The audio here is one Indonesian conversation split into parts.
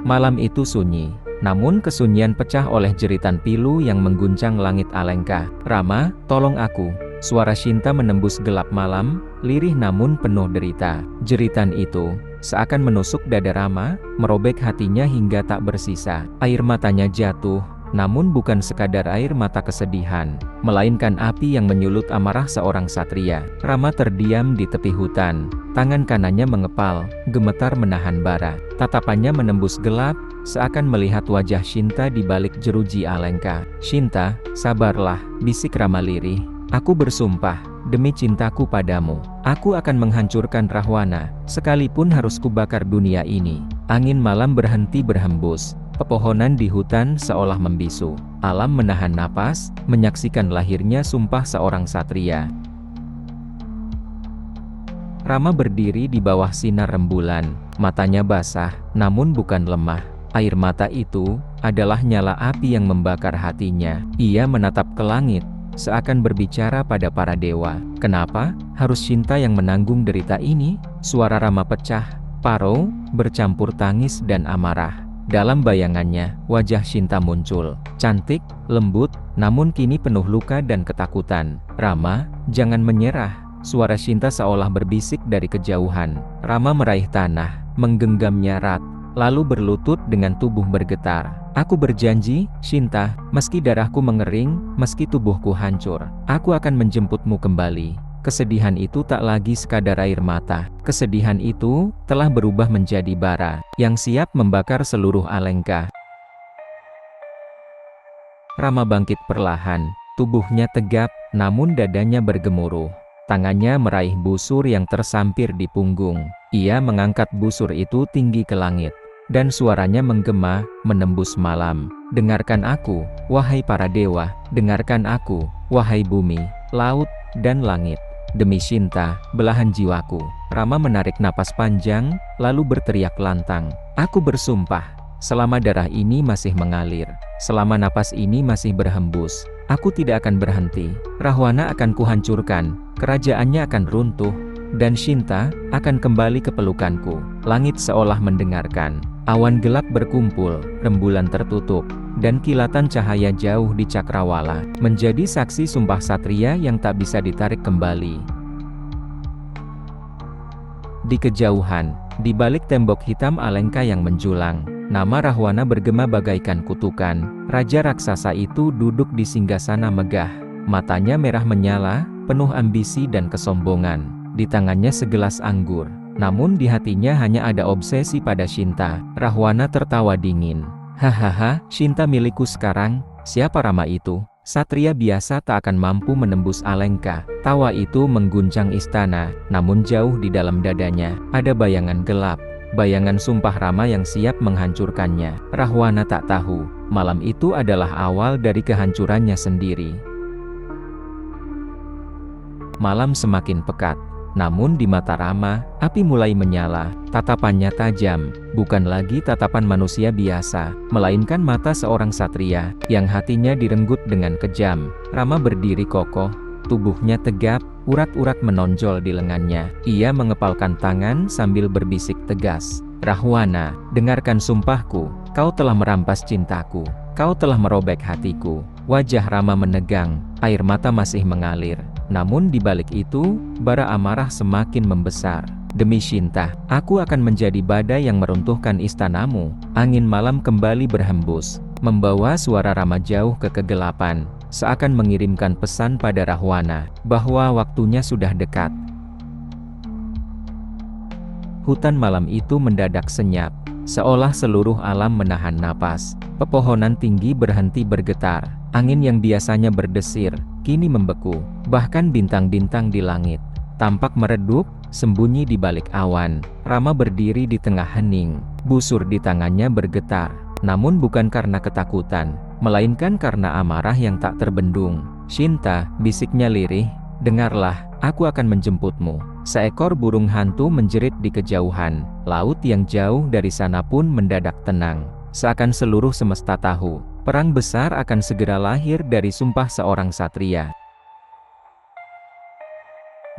Malam itu sunyi, namun kesunyian pecah oleh jeritan pilu yang mengguncang langit Alengka. "Rama, tolong aku." Suara Shinta menembus gelap malam, lirih namun penuh derita. Jeritan itu seakan menusuk dada Rama, merobek hatinya hingga tak bersisa. Air matanya jatuh, namun bukan sekadar air mata kesedihan, melainkan api yang menyulut amarah seorang satria. Rama terdiam di tepi hutan, tangan kanannya mengepal, gemetar menahan bara. Tatapannya menembus gelap, seakan melihat wajah Shinta di balik jeruji Alengka. "Shinta, sabarlah," bisik Rama lirih. "Aku bersumpah, demi cintaku padamu, aku akan menghancurkan Rahwana, sekalipun harus kubakar dunia ini." Angin malam berhenti berhembus, pepohonan di hutan seolah membisu. Alam menahan napas, menyaksikan lahirnya sumpah seorang satria. Rama berdiri di bawah sinar rembulan, matanya basah, namun bukan lemah. Air mata itu adalah nyala api yang membakar hatinya. Ia menatap ke langit, seakan berbicara pada para dewa. "Kenapa harus Shinta yang menanggung derita ini?" Suara Rama pecah, parau, bercampur tangis dan amarah. Dalam bayangannya, wajah Shinta muncul. Cantik, lembut, namun kini penuh luka dan ketakutan. "Rama, jangan menyerah." Suara Shinta seolah berbisik dari kejauhan. Rama meraih tanah, menggenggamnya erat, lalu berlutut dengan tubuh bergetar. "Aku berjanji, Shinta, meski darahku mengering, meski tubuhku hancur, aku akan menjemputmu kembali." Kesedihan itu tak lagi sekadar air mata. Kesedihan itu telah berubah menjadi bara, yang siap membakar seluruh Alengka. Rama bangkit perlahan, tubuhnya tegap, namun dadanya bergemuruh. Tangannya meraih busur yang tersampir di punggung. Ia mengangkat busur itu tinggi ke langit, dan suaranya menggema, menembus malam. "Dengarkan aku, wahai para dewa, dengarkan aku, wahai bumi, laut, dan langit. Demi Shinta, belahan jiwaku." Rama menarik napas panjang, lalu berteriak lantang, "Aku bersumpah, selama darah ini masih mengalir, selama napas ini masih berhembus, aku tidak akan berhenti. Rahwana akan kuhancurkan, kerajaannya akan runtuh, dan Shinta akan kembali ke pelukanku." Langit seolah mendengarkan. Awan gelap berkumpul, rembulan tertutup, dan kilatan cahaya jauh di cakrawala, menjadi saksi sumpah satria yang tak bisa ditarik kembali. Di kejauhan, di balik tembok hitam Alengka yang menjulang, nama Rahwana bergema bagaikan kutukan. Raja raksasa itu duduk di singgasana megah. Matanya merah menyala, penuh ambisi dan kesombongan. Di tangannya segelas anggur, namun di hatinya hanya ada obsesi pada Shinta. Rahwana tertawa dingin. "Hahaha, Shinta milikku sekarang. Siapa Rama itu? Satria biasa tak akan mampu menembus Alengka." Tawa itu mengguncang istana, namun jauh di dalam dadanya ada bayangan gelap, bayangan sumpah Rama yang siap menghancurkannya. Rahwana tak tahu, malam itu adalah awal dari kehancurannya sendiri. Malam semakin pekat, namun di mata Rama, api mulai menyala. Tatapannya tajam, bukan lagi tatapan manusia biasa, melainkan mata seorang satria, yang hatinya direnggut dengan kejam. Rama berdiri kokoh, tubuhnya tegap, urat-urat menonjol di lengannya. Ia mengepalkan tangan sambil berbisik tegas, "Rahwana, dengarkan sumpahku, kau telah merampas cintaku, kau telah merobek hatiku." Wajah Rama menegang, air mata masih mengalir. Namun di balik itu, bara amarah semakin membesar. "Demi Shinta, aku akan menjadi badai yang meruntuhkan istanamu." Angin malam kembali berhembus, membawa suara Rama jauh ke kegelapan, seakan mengirimkan pesan pada Rahwana, bahwa waktunya sudah dekat. Hutan malam itu mendadak senyap, seolah seluruh alam menahan napas. Pepohonan tinggi berhenti bergetar, angin yang biasanya berdesir, kini membeku. Bahkan bintang-bintang di langit tampak meredup, sembunyi di balik awan. Rama berdiri di tengah hening, busur di tangannya bergetar, namun bukan karena ketakutan, melainkan karena amarah yang tak terbendung. "Shinta," bisiknya lirih, "dengarlah, aku akan menjemputmu." Seekor burung hantu menjerit di kejauhan. Laut yang jauh dari sana pun mendadak tenang, seakan seluruh semesta tahu, perang besar akan segera lahir dari sumpah seorang satria.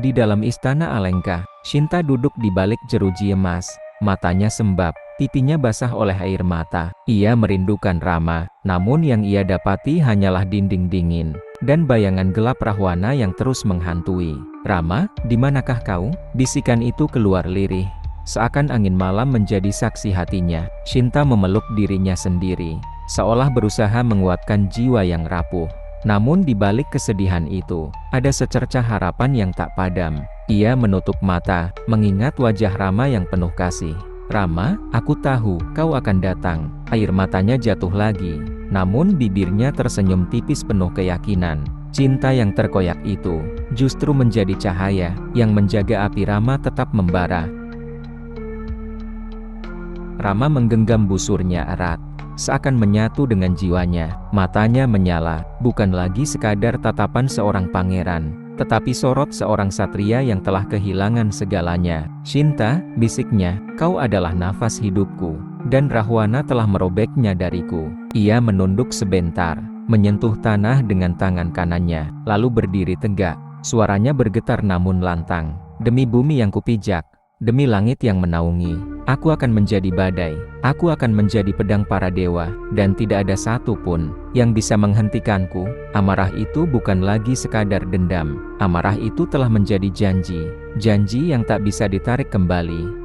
Di dalam istana Alengka, Shinta duduk di balik jeruji emas, matanya sembab, Pipinya basah oleh air mata. Ia merindukan Rama, namun yang ia dapati hanyalah dinding dingin dan bayangan gelap Rahwana yang terus menghantui. "Rama, di manakah kau?" Bisikan itu keluar lirih, seakan angin malam menjadi saksi hatinya. Shinta memeluk dirinya sendiri, seolah berusaha menguatkan jiwa yang rapuh. Namun di balik kesedihan itu, ada secercah harapan yang tak padam. Ia menutup mata, mengingat wajah Rama yang penuh kasih. "Rama, aku tahu kau akan datang." Air matanya jatuh lagi, namun bibirnya tersenyum tipis penuh keyakinan. Cinta yang terkoyak itu justru menjadi cahaya yang menjaga api Rama tetap membara. Rama menggenggam busurnya erat, seakan menyatu dengan jiwanya. Matanya menyala, bukan lagi sekadar tatapan seorang pangeran, tetapi sorot seorang satria yang telah kehilangan segalanya. "Shinta," bisiknya, "kau adalah nafas hidupku, dan Rahwana telah merobeknya dariku." Ia menunduk sebentar, menyentuh tanah dengan tangan kanannya, lalu berdiri tegak. Suaranya bergetar namun lantang. "Demi bumi yang kupijak, demi langit yang menaungi, aku akan menjadi badai, aku akan menjadi pedang para dewa, dan tidak ada satu pun yang bisa menghentikanku." Amarah itu bukan lagi sekadar dendam, amarah itu telah menjadi janji, janji yang tak bisa ditarik kembali.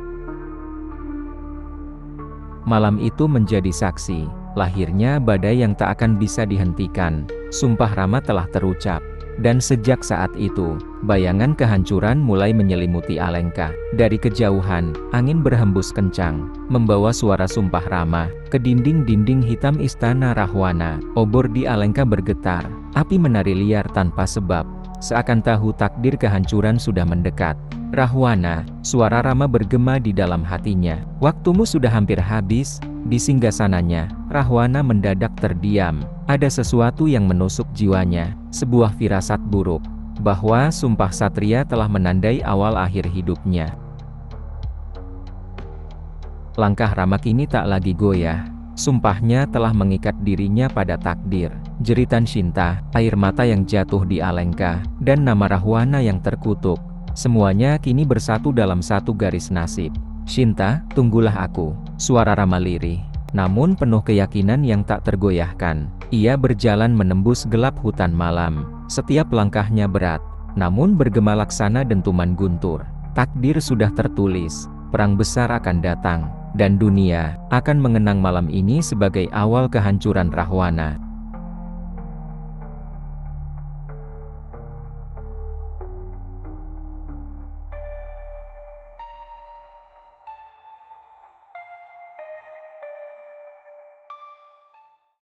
Malam itu menjadi saksi lahirnya badai yang tak akan bisa dihentikan. Sumpah Rama telah terucap. Dan sejak saat itu, bayangan kehancuran mulai menyelimuti Alengka. Dari kejauhan, angin berhembus kencang, membawa suara sumpah Rama ke dinding-dinding hitam istana Rahwana. Obor di Alengka bergetar, api menari liar tanpa sebab, seakan tahu takdir kehancuran sudah mendekat. "Rahwana," suara Rama bergema di dalam hatinya, "waktumu sudah hampir habis." Di singgasananya, Rahwana mendadak terdiam. Ada sesuatu yang menusuk jiwanya, sebuah firasat buruk, bahwa sumpah satria telah menandai awal akhir hidupnya. Langkah Rama kini tak lagi goyah. Sumpahnya telah mengikat dirinya pada takdir. Jeritan Shinta, air mata yang jatuh di Alengka, dan nama Rahwana yang terkutuk, semuanya kini bersatu dalam satu garis nasib. "Shinta, tunggulah aku." Suara Rama lirih, namun penuh keyakinan yang tak tergoyahkan. Ia berjalan menembus gelap hutan malam. Setiap langkahnya berat, namun bergema laksana dentuman guntur. Takdir sudah tertulis, perang besar akan datang, dan dunia akan mengenang malam ini sebagai awal kehancuran Rahwana.